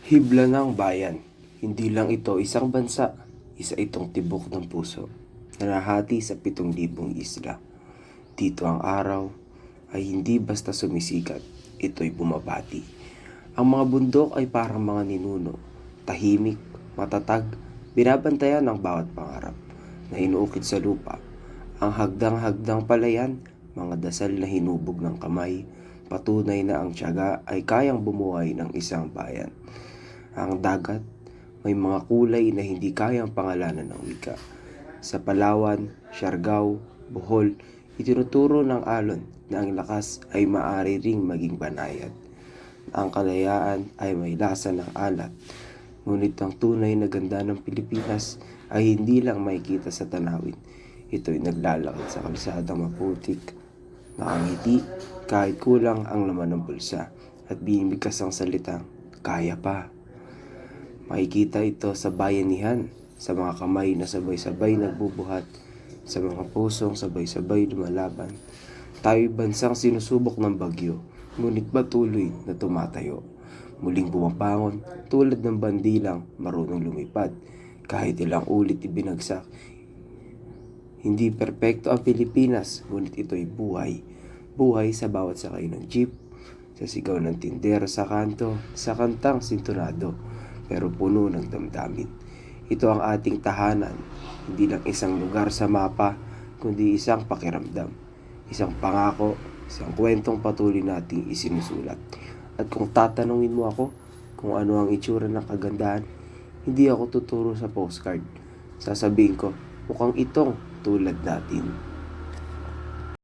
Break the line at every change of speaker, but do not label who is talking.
Hibla ng bayan. Hindi lang ito isang bansa, isa itong tibok ng puso na nahati sa 7,000 isla. Dito ang araw ay hindi basta sumisikat, ito'y bumabati. Ang mga bundok ay parang mga ninuno, tahimik, matatag, binabantayan ng bawat pangarap na inuukit sa lupa. Ang hagdang-hagdang palayan, mga dasal na hinubog ng kamay, patunay na ang tiyaga ay kayang bumuhay ng isang bayan. Ang dagat, may mga kulay na hindi kayang pangalanan ng wika. Sa Palawan, Siargao, Bohol, itinuturo ng alon na ang lakas ay maaari ring maging banayad. Ang kalayaan ay may lasa ng alat. Ngunit ang tunay na ganda ng Pilipinas ay hindi lang makikita sa tanawin. Ito'y naglalakad sa kalsadang maputik, nakangiti kahit kulang ang laman ng bulsa at binibigkas ang salitang, kaya pa. Makikita ito sa bayanihan, sa mga kamay na sabay-sabay nagbubuhat, sa mga pusong sabay-sabay lumalaban. Tayo'y bansang sinusubok ng bagyo, ngunit patuloy na tumatayo. Muling bumabangon tulad ng bandilang marunong lumipad. Kahit ilang ulit ibinagsak, hindi perpekto ang Pilipinas, ngunit ito'y buhay. Buhay sa bawat sakay ng jeep, sa sigaw ng tindero sa kanto, sa kantang sintonado, pero puno ng damdamin. Ito ang ating tahanan, hindi lang isang lugar sa mapa, kundi isang pakiramdam, isang pangako, isang kwentong patuloy nating isinusulat. At kung tatanungin mo ako kung ano ang itsura ng kagandahan, hindi ako tuturo sa postcard. Sasabihin ko, mukhang itong tulad natin.